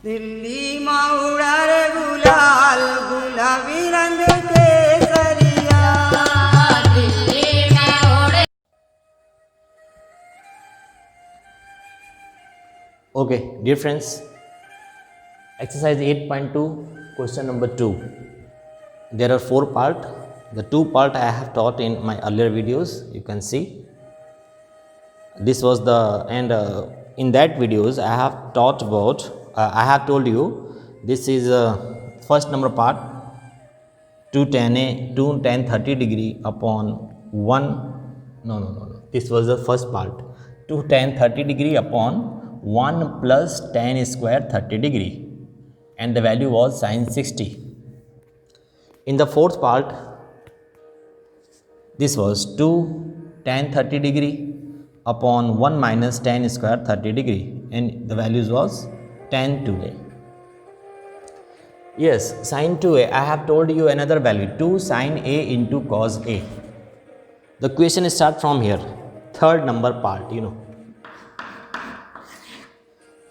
दिल्लीમાં ઉડારે ગુલાલ ગુલાબી રંગ કેસરિયા દિલ્હીમાં ઓડે. Okay, dear friends, exercise 8.2, question number 2. There are 4 parts. The 2 parts I have taught in my earlier videos. You can see. This was the and in that videos I have taught about. I have told you this is first number part 2 tan 30 degree upon 1. No. This was the first part. 2 tan 30 degree upon 1 plus tan square 30 degree, and the value was sin 60. In the fourth part, this was 2 tan 30 degree upon 1 minus tan square 30 degree, and the values was tan 2a. Yes, sin 2a, I have told you another value, 2 sin a into cos a. The question start from here, third number part, you know.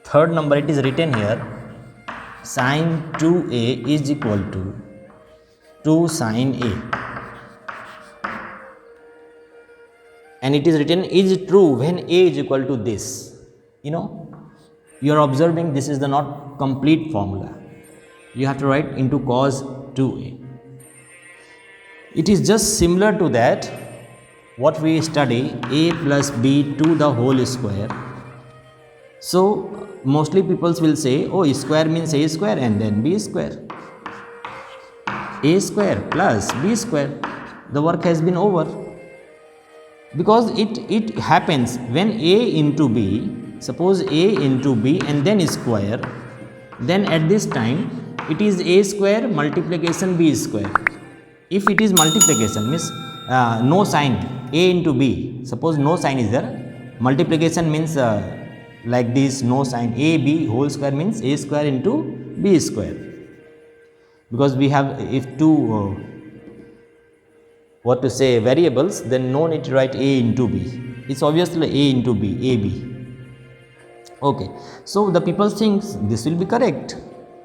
Third number, it is written here, sin 2a is equal to 2 sin a. And it is written is true when a is equal to this. You know, you are observing this is the not complete formula. You have to write into cos 2a. It is just similar to that what we study, a plus b to the whole square. So mostly people will say, oh, square means a square and then b square. A square plus b square. The work has been over. Because it happens when a into b, suppose a into b and then square, then at this time it is a square multiplication b square. If it is multiplication means no sign, a into b, suppose no sign is there, multiplication means like this, no sign, a b whole square means a square into b square. Because we have, if two what to say variables, then no need to write a into b. It's obviously a into b, ab. Okay, so the people think this will be correct,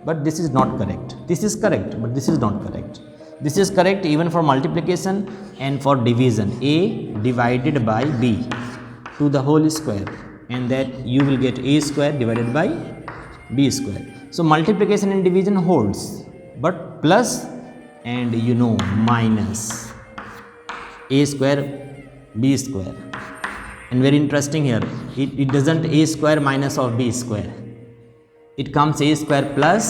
but this is not correct. This is correct, but this is not correct. This is correct even for multiplication and for division, a divided by b to the whole square, and that you will get a square divided by b square. So multiplication and division holds, but plus and you know minus a square b square. And very interesting here, it doesn't a square minus of b square, it comes a square plus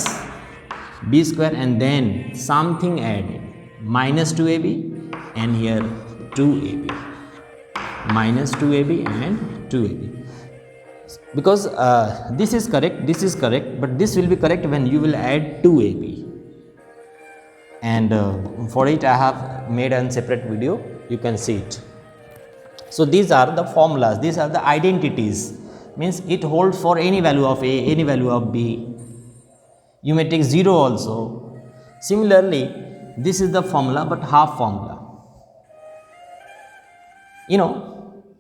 b square and then something added, minus 2ab and here 2ab, minus 2ab and 2ab. Because this is correct, but this will be correct when you will add 2ab. And for it I have made a separate video, you can see it. So these are the formulas, these are the identities, means it holds for any value of a, any value of b. You may take 0 also. Similarly, this is the formula but half formula, you know.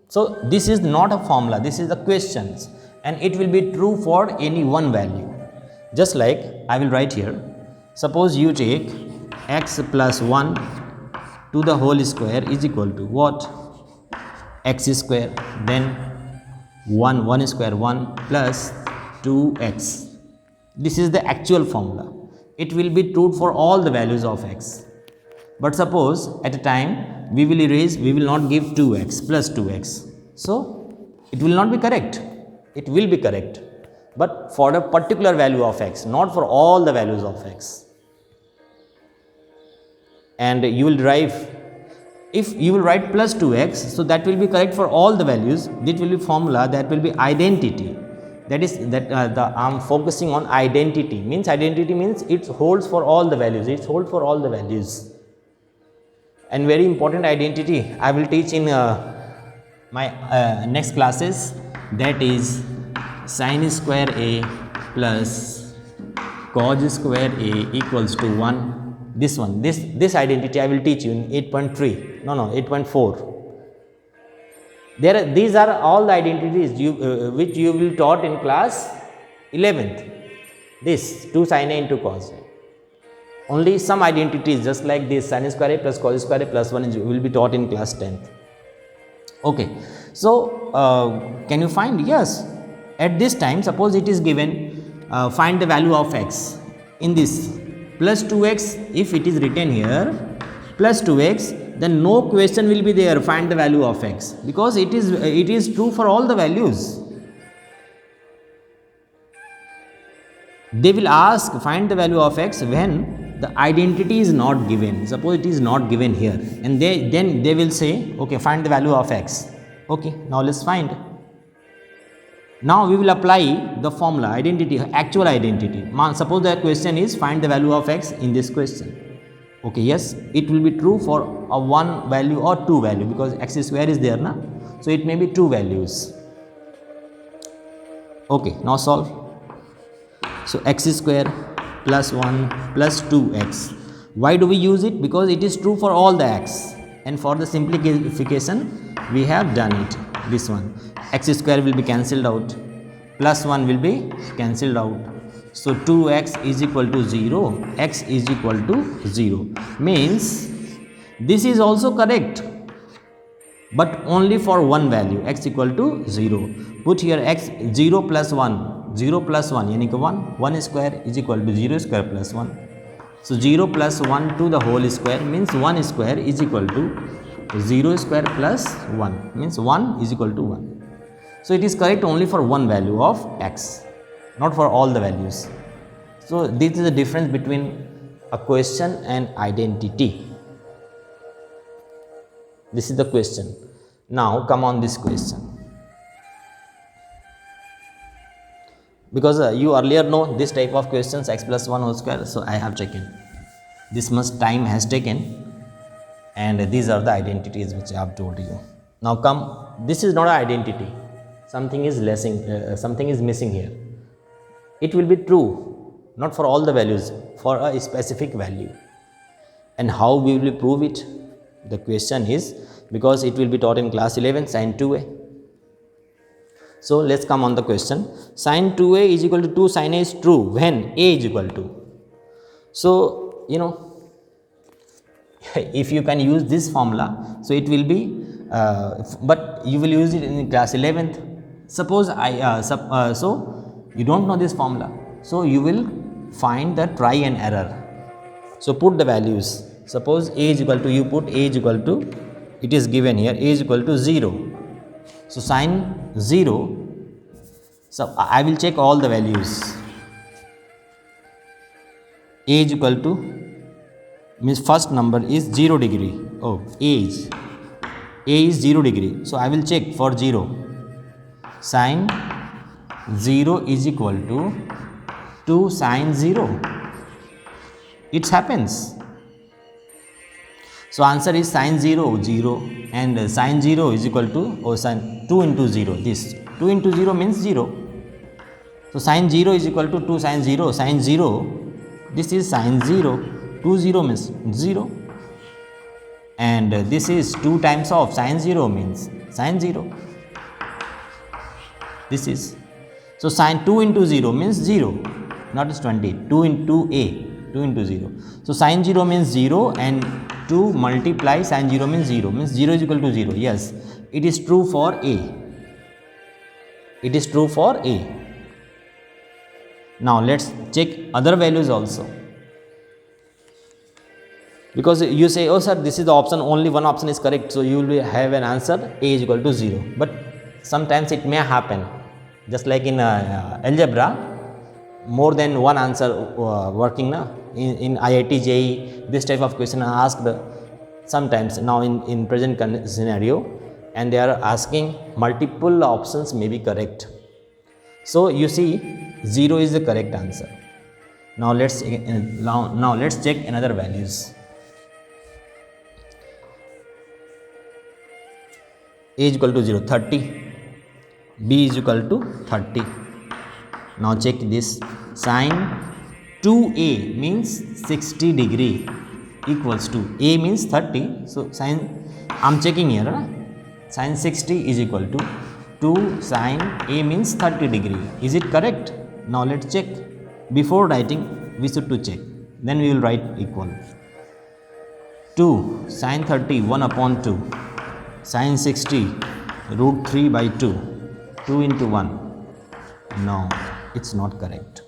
So this is not a formula, this is the questions, and it will be true for any one value. Just like I will write here, suppose you take x plus 1 to the whole square is equal to what? X square, then 1 square 1 plus 2x. This is the actual formula. It will be true for all the values of x. But suppose at a time we will erase, we will not give 2x plus 2x. So it will not be correct. It will be correct, but for a particular value of x, not for all the values of x. And you will derive, if you will write plus 2x, so that will be correct for all the values. This will be formula, that will be identity. That is that I am focusing on identity. Means identity means it holds for all the values, it holds for all the values. And very important identity I will teach in my next classes, that is sin square a plus cos square a equals to 1. This one, this identity I will teach you in 8.3, no 8.4. These are all the identities which you will taught in class 11th. This 2 sin A into cos A. Only some identities just like this sin square A plus cos square A plus 1 will be taught in class 10th. Okay, so can you find? Yes, at this time suppose it is given find the value of x in this plus 2x. If it is written here plus 2x, then no question will be there find the value of x, because it is true for all the values. They will ask find the value of x when the identity is not given. Suppose it is not given here, and then they will say okay, find the value of x. Okay, now let's find. Now we will apply the formula identity, actual identity. Suppose the question is find the value of x in this question. Okay, yes, it will be true for a 1 value or 2 value, because x square is there na, so it may be 2 values. Okay, now solve. So x square plus 1 plus 2x. Why do we use it? Because it is true for all the x, and for the simplification we have done it. This one x square will be cancelled out, plus 1 will be cancelled out. So 2x is equal to 0, x is equal to 0, means this is also correct, but only for one value, x equal to 0. Put here x 0 plus 1, 0 plus 1 yani ki 1, 1 square is equal to 0 square plus 1. So 0 plus 1 to the whole square means 1 square is equal to 0 square plus 1, means 1 is equal to 1. So it is correct only for one value of x, not for all the values. So this is the difference between a question and identity. This is the question. Now come on this question, because you earlier know this type of questions x plus 1 whole square, so I have taken this much time has taken, and these are the identities which I have told you. Now come, this is not an identity, something is missing here. It will be true not for all the values, for a specific value. And how we will prove it? The question is, because it will be taught in class 11 sin 2a. So let's come on the question. Sin 2a is equal to 2 sin a is true when a is equal to. So you know, if you can use this formula, so it will be but you will use it in class 11th. Suppose so you don't know this formula, so you will find the try and error. So put the values. Suppose a is equal to, you put a is equal to, it is given here a is equal to 0. So sin 0, so I will check all the values. A is equal to means first number is 0 degree. Oh, a is 0 degree. So I will check for 0. Sin 0 is equal to 2 sin 0. It happens. So answer is sin 0, 0, and sin 0 is equal to sin 2 into 0. This 2 into 0 means 0. So sin 0 is equal to 2 sin 0. Sin 0, this is sin 0. 2 0 means 0. And this is 2 times of sin 0 means sin 0. This is. So sin 2 into 0 means 0. Not is 20. 2 into a. 2 into 0. So sin 0 means 0, and 2 multiply sin 0 means 0. Means 0 is equal to 0. Yes, it is true for a. It is true for a. Now let's check other values also. Because you say, oh sir, this is the option, only one option is correct, so you will have an answer a is equal to 0. But sometimes it may happen, just like in algebra, more than one answer working na? In IIT JEE, this type of question are asked sometimes now in present scenario, and they are asking multiple options may be correct. So you see 0 is the correct answer. Now let's check another values. A is equal to 0, 30. B is equal to 30. Now check this. Sin 2a means 60 degree equals to a means 30. So sin, I'm checking here. Sin 60 is equal to 2 sin a means 30 degree. Is it correct? Now let's check. before writing we should to check, then we will write equal. 2 sin 30 1 upon 2, sin 60 root 3 by 2, 2 into 1. No, it's not correct.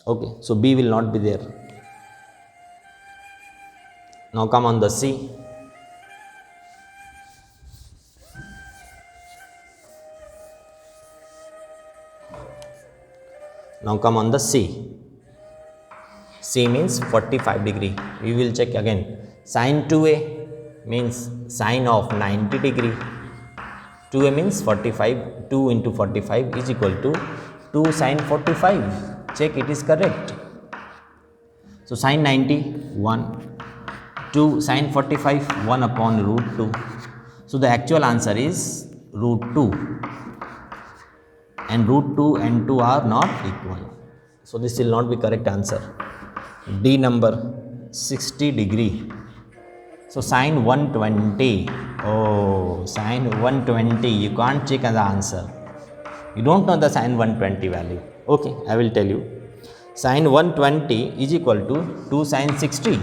Okay, so B will not be there. Now come on the C. Now come on the C. C means 45 degree. We will check again. Sin 2a means sine of 90 degree. 2a means 45. 2 into 45 is equal to 2 sin 45. Check it is correct. So sin 90 1. 2 sin 45 1 upon root 2. So the actual answer is root 2. And root 2 and 2 are not equal. So this will not be correct answer. D number 60 degree. So sin 120. Oh, sin 120. You can't check the answer. You don't know the sin 120 value. Okay, I will tell you. Sin 120 is equal to 2 sin 60.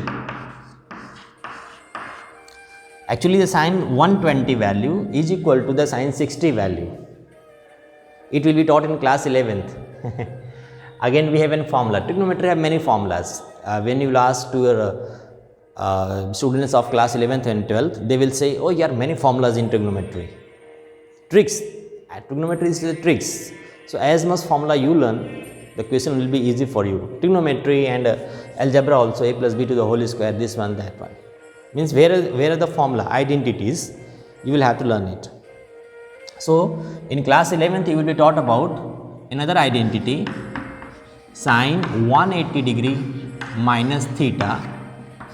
Actually, the sin 120 value is equal to the sin 60 value. It will be taught in class 11th. Again, we have a formula. Trigonometry have many formulas. When you will ask to your students of class 11th and 12th, they will say, oh, yeah, many formulas in trigonometry. Tricks. Trigonometry is the tricks. So, as much formula you learn, the question will be easy for you. Trigonometry and algebra also, a plus b to the whole square, this one, that one. Means where are the formula, identities, you will have to learn it. So, in class 11th, you will be taught about another identity, sin 180 degree minus theta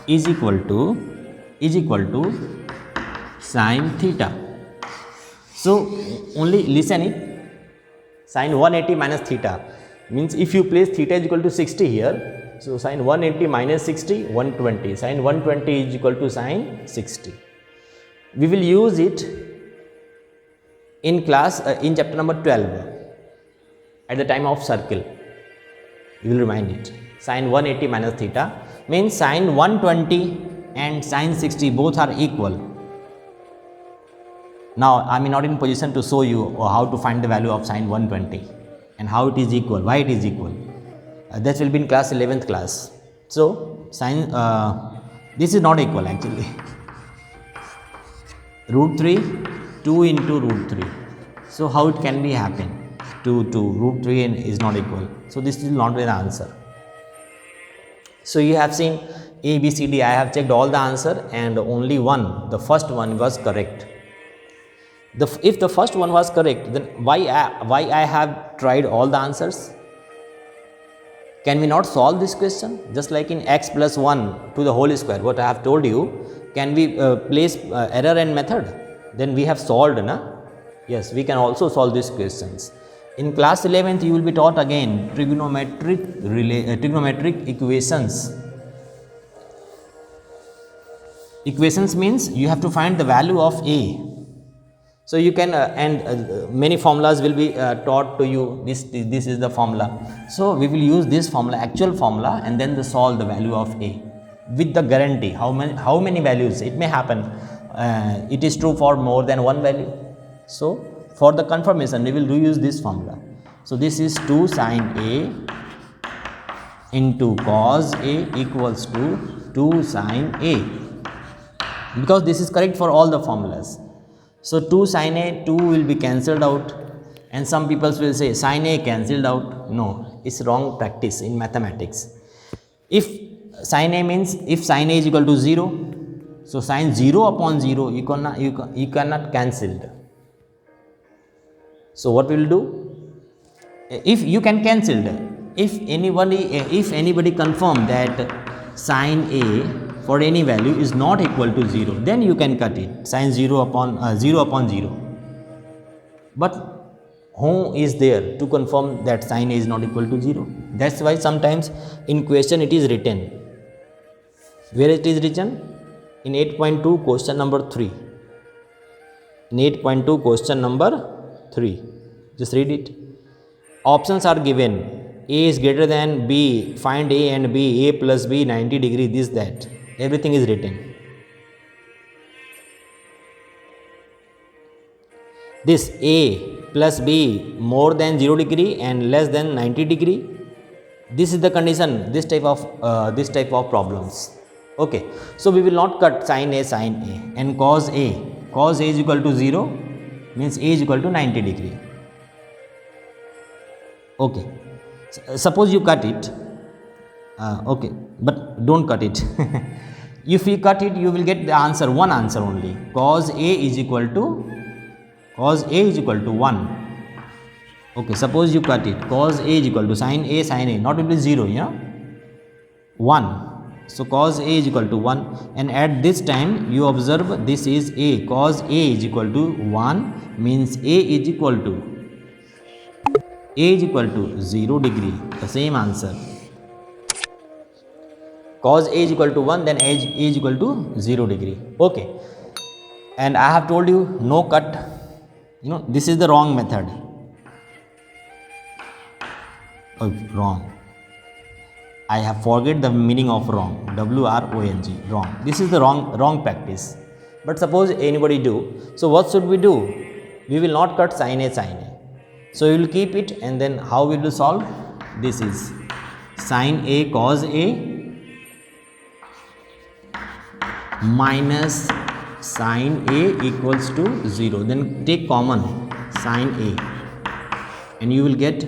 is equal to sin theta. So, only listen it, sin 180 minus theta means if you place theta is equal to 60 here, so sin 180 minus 60, 120, sin 120 is equal to sin 60. We will use it in class, in chapter number 12, at the time of circle. You will remind it. Sin 180 minus theta means sin 120 and sin 60 both are equal. Now, I am not in position to show you how to find the value of sin 120 and how it is equal, why it is equal. That will be in class 11th class. So, sin, this is not equal actually. Root 3, 2 into root 3. So, how it can be happen? 2 to root 3 is not equal. So, this will not be the answer. So, you have seen A, B, C, D. I have checked all the answer and only one, the first one was correct. If the first one was correct, then why I have tried all the answers? Can we not solve this question? Just like in x plus 1 to the whole square, what I have told you, can we place error and method? Then we have solved, na? Yes, we can also solve these questions. In class 11th, you will be taught again trigonometric equations. Equations means you have to find the value of A. So, you can many formulas will be taught to you. This is the formula. So, we will use this formula, actual formula, and then solve the value of A with the guarantee. How many values? It may happen. It is true for more than one value. So, for the confirmation, we will reuse this formula. So, this is 2 sin A into cos A equals to 2 sin A, because this is correct for all the formulas. So, 2 sin A, 2 will be cancelled out, and some people will say sin A cancelled out. No, it's wrong practice in mathematics. If sin A means if sin A is equal to 0, so sin 0 upon 0 you cannot cancel. So, what we will do? If you can cancel, if anybody confirm that sin A for any value is not equal to 0, then you can cut it, sin 0 upon 0. But who is there to confirm that sin A is not equal to 0? That's why sometimes in question it is written. Where it is written? In 8.2 question number 3. In 8.2 question number 3. Just read it. Options are given A is greater than B, find A and B, A plus B 90 degree, this that, everything is written. This A plus B more than 0 degree and less than 90 degree, this is the condition, this type of problems. Okay, so we will not cut sin A and cos A is equal to 0 means A is equal to 90 degree. Okay, suppose you cut it, okay, but don't cut it. If you cut it, you will get the answer, one answer only, cos A is equal to 1. Okay, suppose you cut it, cos A is equal to sin A, not will be 0, 1. So cos A is equal to 1, and at this time you observe this is A, cos A is equal to 1 means A is equal to 0 degree, the same answer. Cos A is equal to 1, then A is equal to 0 degree. Okay, and I have told you no cut, this is the wrong method. Oh, wrong. I have forget the meaning of wrong. W-R-O-N-G, wrong. This is the wrong practice. But suppose anybody do, so what should we do? We will not cut sin A. So we will keep it, and then how we will solve? This is sin A cos A minus sin A equals to 0. Then take common sin A, and you will get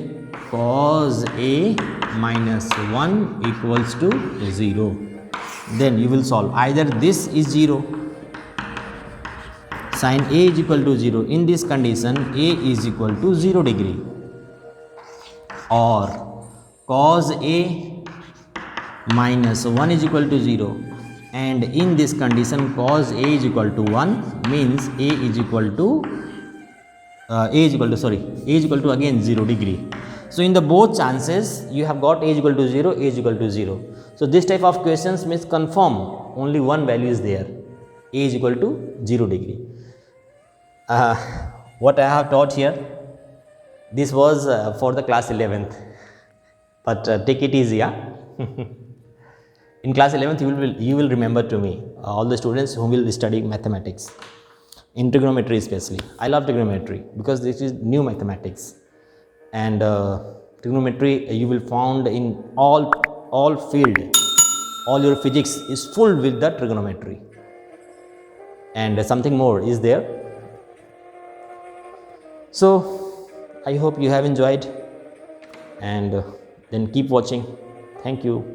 cos A minus 1 equals to 0. Then you will solve. Either this is 0, sin A is equal to 0. In this condition, A is equal to 0 degree, or cos A minus 1 is equal to 0. And in this condition, cos A is equal to 1 means A is equal to again 0 degree. So in the both chances, you have got A is equal to 0, A is equal to 0. So this type of questions means confirm only one value is there, A is equal to 0 degree. What I have taught here, this was for the class 11th, but take it easy, yeah? In class 11th, you will remember to me, all the students who will study mathematics, in trigonometry especially. I love trigonometry because this is new mathematics, and trigonometry you will found in all field, all your physics is full with the trigonometry, and something more is there. So I hope you have enjoyed, and then keep watching. Thank you.